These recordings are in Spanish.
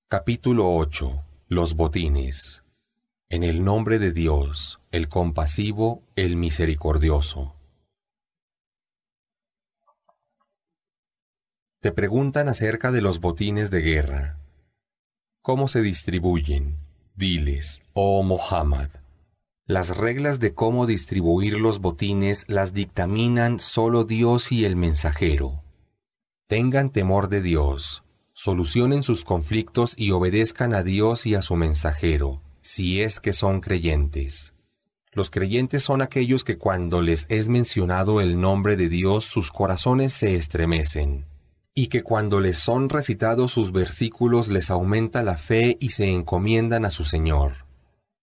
Capítulo 8. Los botines. En el nombre de Dios, el compasivo, el misericordioso. Te preguntan acerca de los botines de guerra. ¿Cómo se distribuyen? Diles, oh Muhammad. Las reglas de cómo distribuir los botines las dictaminan solo Dios y el mensajero. Tengan temor de Dios. Solucionen sus conflictos y obedezcan a Dios y a su mensajero, si es que son creyentes. Los creyentes son aquellos que cuando les es mencionado el nombre de Dios sus corazones se estremecen, y que cuando les son recitados sus versículos les aumenta la fe y se encomiendan a su Señor.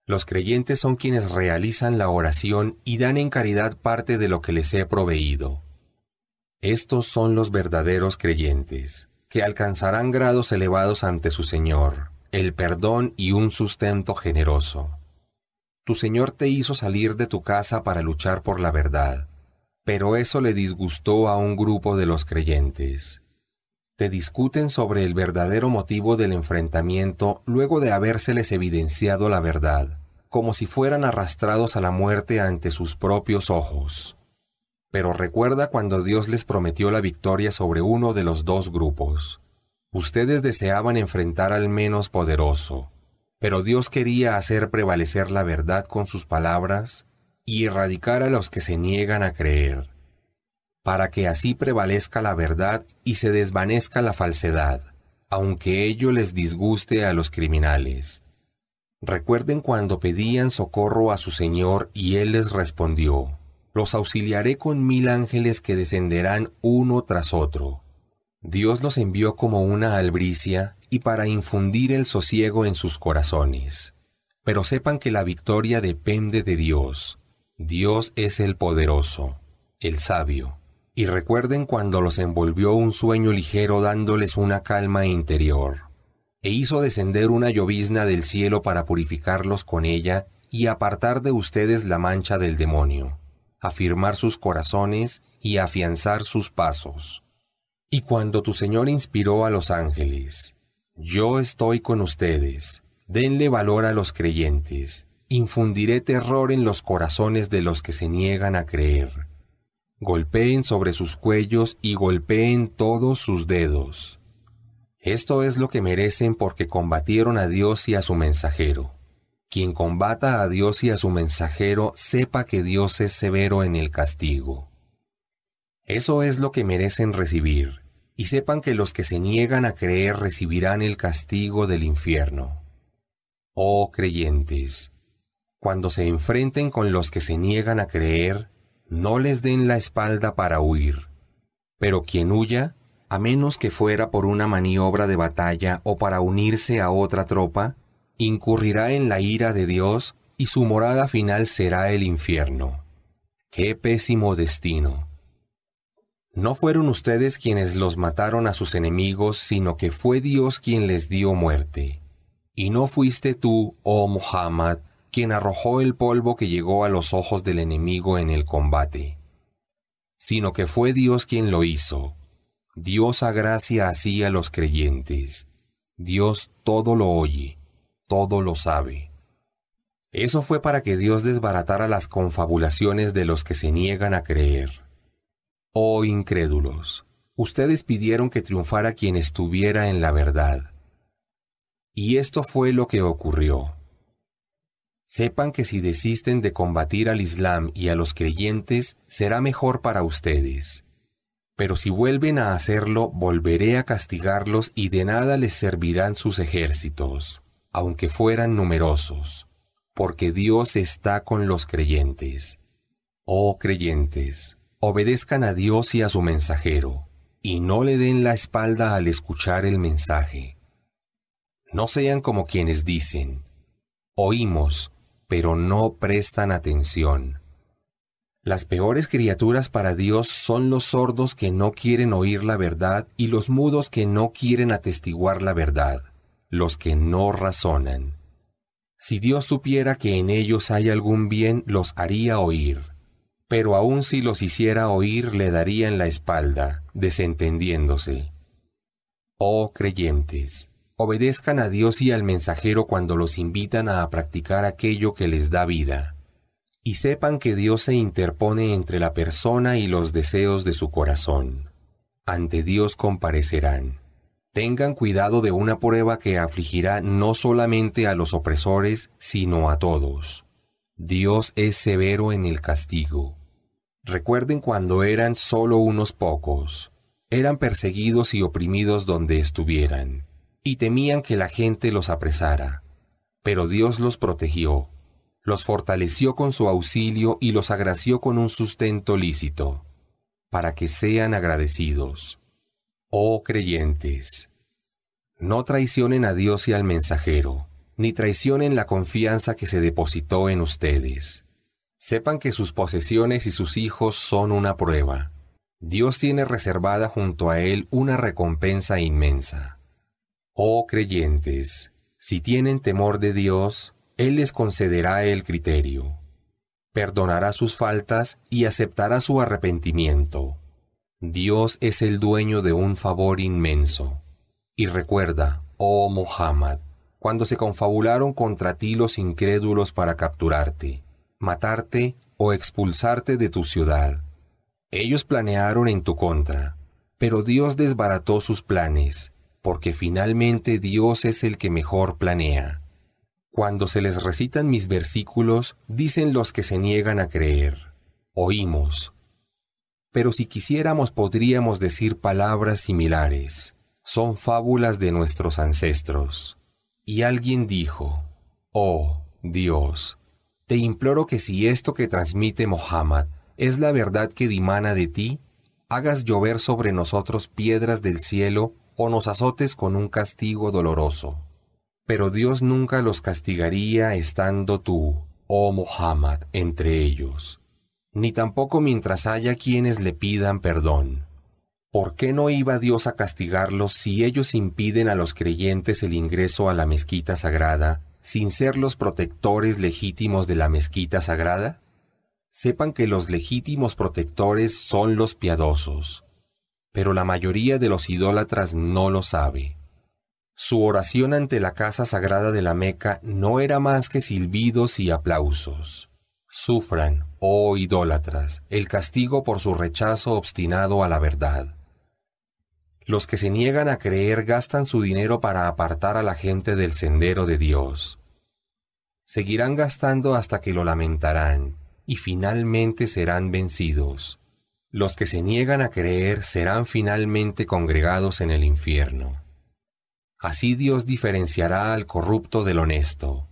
Los creyentes son quienes realizan la oración y dan en caridad parte de lo que les he proveído. Estos son los verdaderos creyentes, que alcanzarán grados elevados ante su Señor, el perdón y un sustento generoso. Tu Señor te hizo salir de tu casa para luchar por la verdad, pero eso le disgustó a un grupo de los creyentes. Te discuten sobre el verdadero motivo del enfrentamiento luego de habérseles evidenciado la verdad, como si fueran arrastrados a la muerte ante sus propios ojos. Pero recuerda cuando Dios les prometió la victoria sobre uno de los dos grupos. Ustedes deseaban enfrentar al menos poderoso, pero Dios quería hacer prevalecer la verdad con sus palabras y erradicar a los que se niegan a creer, para que así prevalezca la verdad y se desvanezca la falsedad, aunque ello les disguste a los criminales. Recuerden cuando pedían socorro a su Señor y Él les respondió: los auxiliaré con 1000 ángeles que descenderán uno tras otro. Dios los envió como una albricia y para infundir el sosiego en sus corazones. Pero sepan que la victoria depende de Dios. Dios es el poderoso, el sabio. Y recuerden cuando los envolvió un sueño ligero dándoles una calma interior, e hizo descender una llovizna del cielo para purificarlos con ella y apartar de ustedes la mancha del demonio, afirmar sus corazones y afianzar sus pasos. Y cuando tu Señor inspiró a los ángeles: yo estoy con ustedes, denle valor a los creyentes, infundiré terror en los corazones de los que se niegan a creer. Golpeen sobre sus cuellos y golpeen todos sus dedos. Esto es lo que merecen porque combatieron a Dios y a su mensajero. Quien combata a Dios y a su mensajero, sepa que Dios es severo en el castigo. Eso es lo que merecen recibir, y sepan que los que se niegan a creer recibirán el castigo del infierno. Oh creyentes, cuando se enfrenten con los que se niegan a creer, no les den la espalda para huir. Pero quien huya, a menos que fuera por una maniobra de batalla o para unirse a otra tropa, incurrirá en la ira de Dios y su morada final será el infierno. ¡Qué pésimo destino! No fueron ustedes quienes los mataron a sus enemigos, sino que fue Dios quien les dio muerte. Y no fuiste tú, oh Muhammad, quien arrojó el polvo que llegó a los ojos del enemigo en el combate, sino que fue Dios quien lo hizo. Dios agracia así a los creyentes. Dios todo lo oye, todo lo sabe. Eso fue para que Dios desbaratara las confabulaciones de los que se niegan a creer. Oh incrédulos, ustedes pidieron que triunfara quien estuviera en la verdad. Y esto fue lo que ocurrió. Sepan que si desisten de combatir al Islam y a los creyentes, será mejor para ustedes. Pero si vuelven a hacerlo, volveré a castigarlos y de nada les servirán sus ejércitos, aunque fueran numerosos, porque Dios está con los creyentes. Oh creyentes, obedezcan a Dios y a su mensajero, y no le den la espalda al escuchar el mensaje. No sean como quienes dicen: oímos, pero no prestan atención. Las peores criaturas para Dios son los sordos que no quieren oír la verdad y los mudos que no quieren atestiguar la verdad, los que no razonan. Si Dios supiera que en ellos hay algún bien, los haría oír. Pero aun si los hiciera oír, le darían la espalda, desentendiéndose. Oh creyentes, Obedezcan a Dios y al mensajero cuando los invitan a practicar aquello que les da vida. Y sepan que Dios se interpone entre la persona y los deseos de su corazón. Ante Dios comparecerán. Tengan cuidado de una prueba que afligirá no solamente a los opresores, sino a todos. Dios es severo en el castigo. Recuerden cuando eran solo unos pocos. Eran perseguidos y oprimidos donde estuvieran, y temían que la gente los apresara. Pero Dios los protegió, los fortaleció con su auxilio y los agració con un sustento lícito, para que sean agradecidos. Oh creyentes, no traicionen a Dios y al mensajero, ni traicionen la confianza que se depositó en ustedes. Sepan que sus posesiones y sus hijos son una prueba. Dios tiene reservada junto a Él una recompensa inmensa. Oh creyentes, si tienen temor de Dios, Él les concederá el criterio. Perdonará sus faltas y aceptará su arrepentimiento. Dios es el dueño de un favor inmenso. Y recuerda, oh Muhammad, cuando se confabularon contra ti los incrédulos para capturarte, matarte o expulsarte de tu ciudad. Ellos planearon en tu contra, pero Dios desbarató sus planes, porque finalmente Dios es el que mejor planea. Cuando se les recitan mis versículos, dicen los que se niegan a creer, oímos. Pero si quisiéramos podríamos decir palabras similares. Son fábulas de nuestros ancestros. Y alguien dijo, oh Dios, te imploro que si esto que transmite Muhammad es la verdad que dimana de ti, hagas llover sobre nosotros piedras del cielo o nos azotes con un castigo doloroso. Pero Dios nunca los castigaría estando tú, oh Muhammad, entre ellos, ni tampoco mientras haya quienes le pidan perdón. ¿Por qué no iba Dios a castigarlos si ellos impiden a los creyentes el ingreso a la mezquita sagrada, sin ser los protectores legítimos de la mezquita sagrada? Sepan que los legítimos protectores son los piadosos, pero la mayoría de los idólatras no lo sabe. Su oración ante la casa sagrada de la Meca no era más que silbidos y aplausos. Sufran, oh idólatras, el castigo por su rechazo obstinado a la verdad. Los que se niegan a creer gastan su dinero para apartar a la gente del sendero de Dios. Seguirán gastando hasta que lo lamentarán, y finalmente serán vencidos. Los que se niegan a creer serán finalmente congregados en el infierno. Así Dios diferenciará al corrupto del honesto,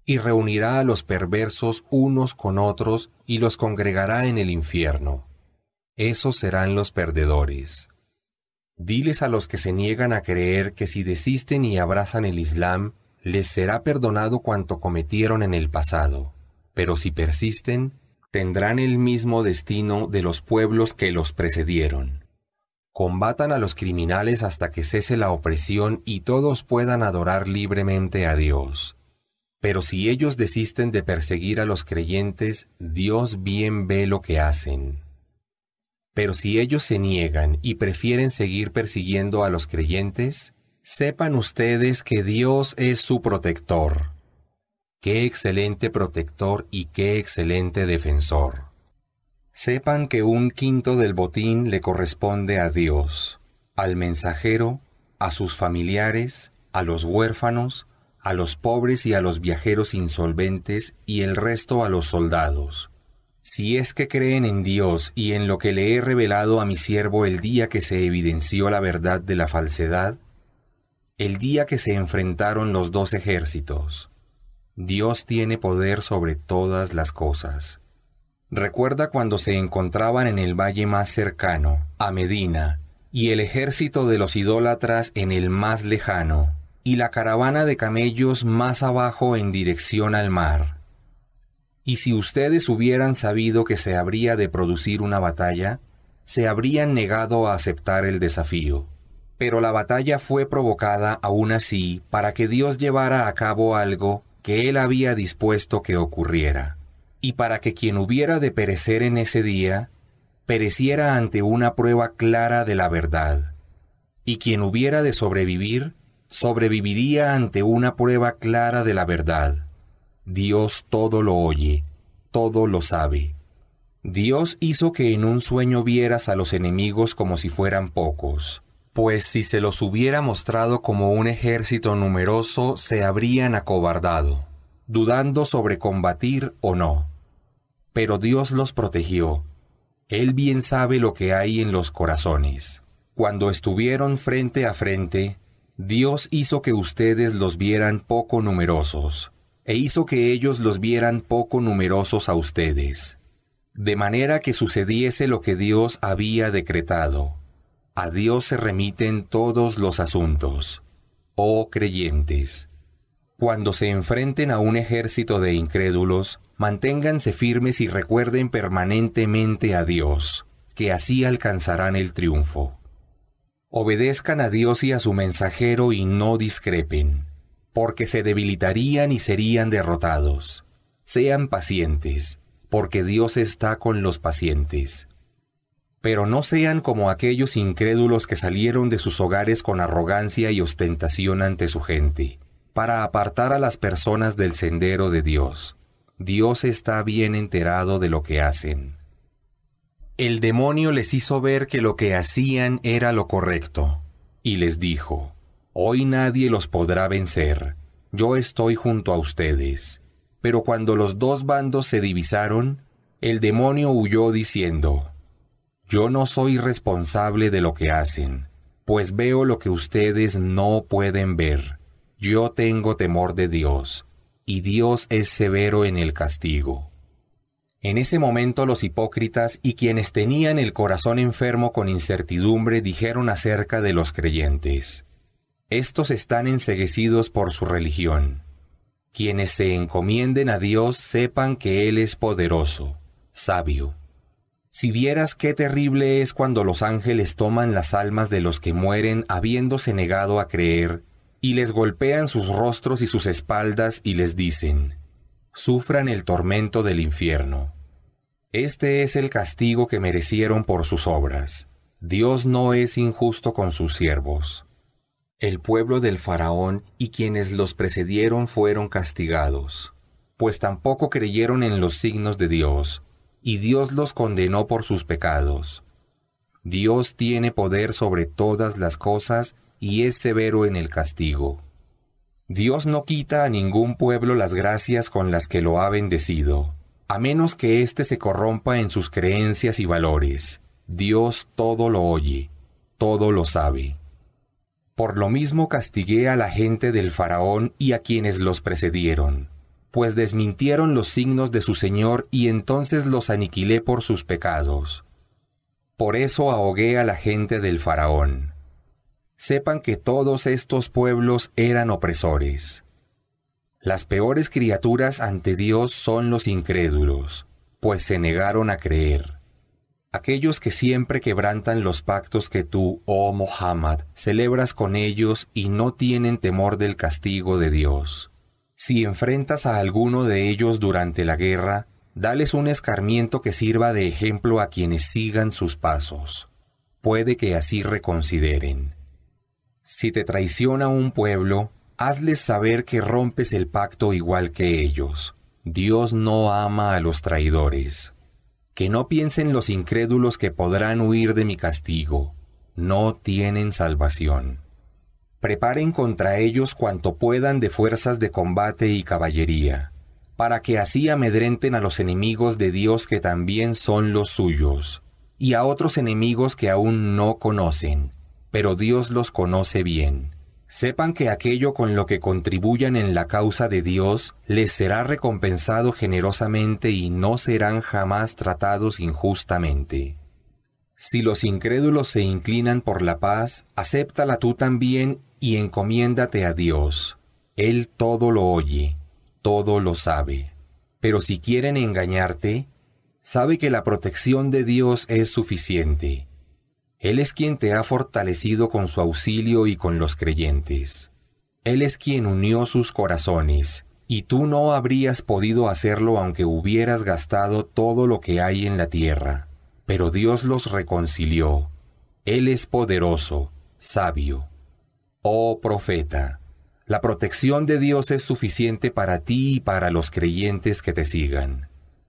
y reunirá a los perversos unos con otros y los congregará en el infierno. Esos serán los perdedores. Diles a los que se niegan a creer que si desisten y abrazan el Islam, les será perdonado cuanto cometieron en el pasado, pero si persisten, tendrán el mismo destino de los pueblos que los precedieron. Combatan a los criminales hasta que cese la opresión y todos puedan adorar libremente a Dios. Pero si ellos desisten de perseguir a los creyentes, Dios bien ve lo que hacen. Pero si ellos se niegan y prefieren seguir persiguiendo a los creyentes, sepan ustedes que Dios es su protector. ¡Qué excelente protector y qué excelente defensor! Sepan que 1/5 del botín le corresponde a Dios, al mensajero, a sus familiares, a los huérfanos, a los pobres y a los viajeros insolventes y el resto a los soldados. Si es que creen en Dios y en lo que le he revelado a mi siervo el día que se evidenció la verdad de la falsedad, el día que se enfrentaron los 2 ejércitos. Dios tiene poder sobre todas las cosas. Recuerda cuando se encontraban en el valle más cercano, a Medina, y el ejército de los idólatras en el más lejano, y la caravana de camellos más abajo en dirección al mar. Y si ustedes hubieran sabido que se habría de producir una batalla, se habrían negado a aceptar el desafío. Pero la batalla fue provocada aún así para que Dios llevara a cabo algo que Él había dispuesto que ocurriera, y para que quien hubiera de perecer en ese día, pereciera ante una prueba clara de la verdad, y quien hubiera de sobrevivir, sobreviviría ante una prueba clara de la verdad. Dios todo lo oye, todo lo sabe. Dios hizo que en un sueño vieras a los enemigos como si fueran pocos, pues si se los hubiera mostrado como un ejército numeroso se habrían acobardado, dudando sobre combatir o no. Pero Dios los protegió. Él bien sabe lo que hay en los corazones. Cuando estuvieron frente a frente, Dios hizo que ustedes los vieran poco numerosos, e hizo que ellos los vieran poco numerosos a ustedes, de manera que sucediese lo que Dios había decretado. A Dios se remiten todos los asuntos. Oh creyentes, cuando se enfrenten a un ejército de incrédulos, manténganse firmes y recuerden permanentemente a Dios, que así alcanzarán el triunfo. Obedezcan a Dios y a su mensajero y no discrepen, porque se debilitarían y serían derrotados. Sean pacientes, porque Dios está con los pacientes. Pero no sean como aquellos incrédulos que salieron de sus hogares con arrogancia y ostentación ante su gente, para apartar a las personas del sendero de Dios. Dios está bien enterado de lo que hacen. El demonio les hizo ver que lo que hacían era lo correcto, y les dijo: «Hoy nadie los podrá vencer, yo estoy junto a ustedes». Pero cuando los dos bandos se divisaron, el demonio huyó diciendo: «Yo no soy responsable de lo que hacen, pues veo lo que ustedes no pueden ver. Yo tengo temor de Dios, y Dios es severo en el castigo». En ese momento los hipócritas y quienes tenían el corazón enfermo con incertidumbre dijeron acerca de los creyentes: «Estos están enceguecidos por su religión. Quienes se encomienden a Dios sepan que Él es poderoso, sabio. Si vieras qué terrible es cuando los ángeles toman las almas de los que mueren habiéndose negado a creer, y les golpean sus rostros y sus espaldas y les dicen: sufran el tormento del infierno. Este es el castigo que merecieron por sus obras. Dios no es injusto con sus siervos». El pueblo del faraón y quienes los precedieron fueron castigados, pues tampoco creyeron en los signos de Dios, y Dios los condenó por sus pecados. Dios tiene poder sobre todas las cosas y es severo en el castigo. Dios no quita a ningún pueblo las gracias con las que lo ha bendecido, a menos que éste se corrompa en sus creencias y valores. Dios todo lo oye, todo lo sabe. Por lo mismo castigué a la gente del faraón y a quienes los precedieron, pues desmintieron los signos de su Señor y entonces los aniquilé por sus pecados. Por eso ahogué a la gente del faraón. Sepan que todos estos pueblos eran opresores. Las peores criaturas ante Dios son los incrédulos, pues se negaron a creer. Aquellos que siempre quebrantan los pactos que tú, oh Muhammad, celebras con ellos y no tienen temor del castigo de Dios. Si enfrentas a alguno de ellos durante la guerra, dales un escarmiento que sirva de ejemplo a quienes sigan sus pasos. Puede que así reconsideren. Si te traiciona un pueblo, hazles saber que rompes el pacto igual que ellos. Dios no ama a los traidores. Que no piensen los incrédulos que podrán huir de mi castigo. No tienen salvación. Preparen contra ellos cuanto puedan de fuerzas de combate y caballería, para que así amedrenten a los enemigos de Dios que también son los suyos, y a otros enemigos que aún no conocen, pero Dios los conoce bien. Sepan que aquello con lo que contribuyan en la causa de Dios les será recompensado generosamente y no serán jamás tratados injustamente. Si los incrédulos se inclinan por la paz, acéptala tú también y encomiéndate a Dios. Él todo lo oye, todo lo sabe. Pero si quieren engañarte, sabe que la protección de Dios es suficiente. Él es quien te ha fortalecido con su auxilio y con los creyentes. Él es quien unió sus corazones, y tú no habrías podido hacerlo aunque hubieras gastado todo lo que hay en la tierra. Pero Dios los reconcilió. Él es poderoso, sabio. Oh profeta, la protección de Dios es suficiente para ti y para los creyentes que te sigan.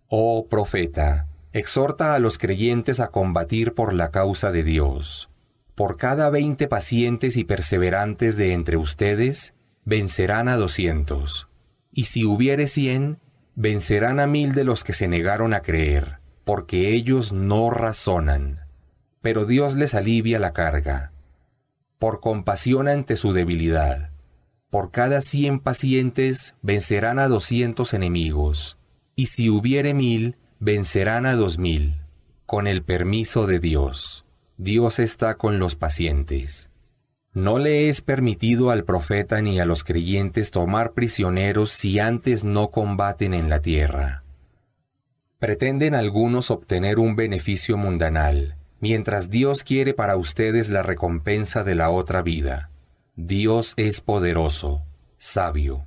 Oh profeta, exhorta a los creyentes a combatir por la causa de Dios. Por cada 20 pacientes y perseverantes de entre ustedes, vencerán a 200. Y si hubiere 100, vencerán a 1000 de los que se negaron a creer, porque ellos no razonan. Pero Dios les alivia la carga. Por compasión ante su debilidad. Por cada 100 pacientes, vencerán a 200 enemigos. Y si hubiere 1000, vencerán a 2000, con el permiso de Dios. Dios está con los pacientes. No le es permitido al profeta ni a los creyentes tomar prisioneros si antes no combaten en la tierra. Pretenden algunos obtener un beneficio mundanal, mientras Dios quiere para ustedes la recompensa de la otra vida. Dios es poderoso, sabio.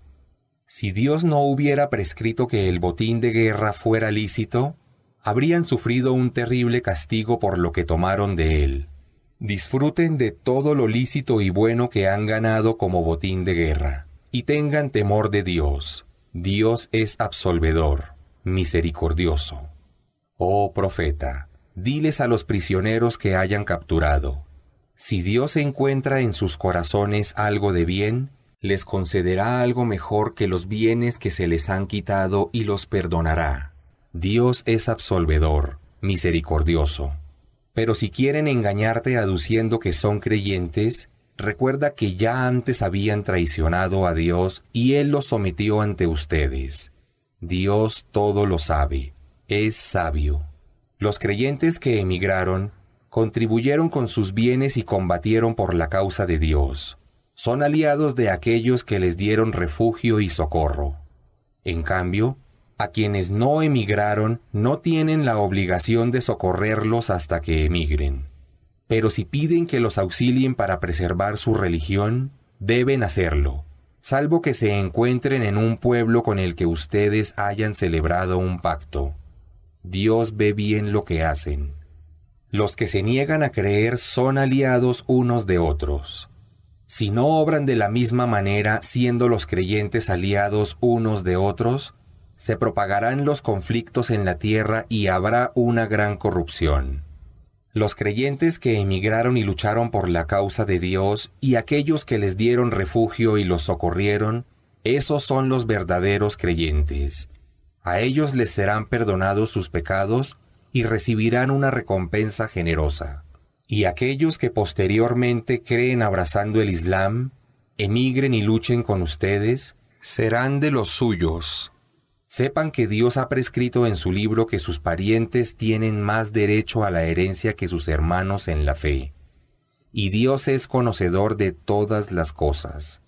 Si Dios no hubiera prescrito que el botín de guerra fuera lícito, habrían sufrido un terrible castigo por lo que tomaron de él. Disfruten de todo lo lícito y bueno que han ganado como botín de guerra, y tengan temor de Dios. Dios es absolvedor, misericordioso. Oh profeta, diles a los prisioneros que hayan capturado: si Dios encuentra en sus corazones algo de bien, les concederá algo mejor que los bienes que se les han quitado y los perdonará. Dios es absolvedor, misericordioso. Pero si quieren engañarte aduciendo que son creyentes, recuerda que ya antes habían traicionado a Dios y Él los sometió ante ustedes. Dios todo lo sabe, es sabio. Los creyentes que emigraron contribuyeron con sus bienes y combatieron por la causa de Dios. Son aliados de aquellos que les dieron refugio y socorro. En cambio, a quienes no emigraron no tienen la obligación de socorrerlos hasta que emigren. Pero si piden que los auxilien para preservar su religión, deben hacerlo, salvo que se encuentren en un pueblo con el que ustedes hayan celebrado un pacto. Dios ve bien lo que hacen. Los que se niegan a creer son aliados unos de otros. Si no obran de la misma manera, siendo los creyentes aliados unos de otros, se propagarán los conflictos en la tierra y habrá una gran corrupción. Los creyentes que emigraron y lucharon por la causa de Dios y aquellos que les dieron refugio y los socorrieron, esos son los verdaderos creyentes. A ellos les serán perdonados sus pecados y recibirán una recompensa generosa. Y aquellos que posteriormente creen abrazando el Islam, emigren y luchen con ustedes, serán de los suyos. Sepan que Dios ha prescrito en su libro que sus parientes tienen más derecho a la herencia que sus hermanos en la fe. Y Dios es conocedor de todas las cosas.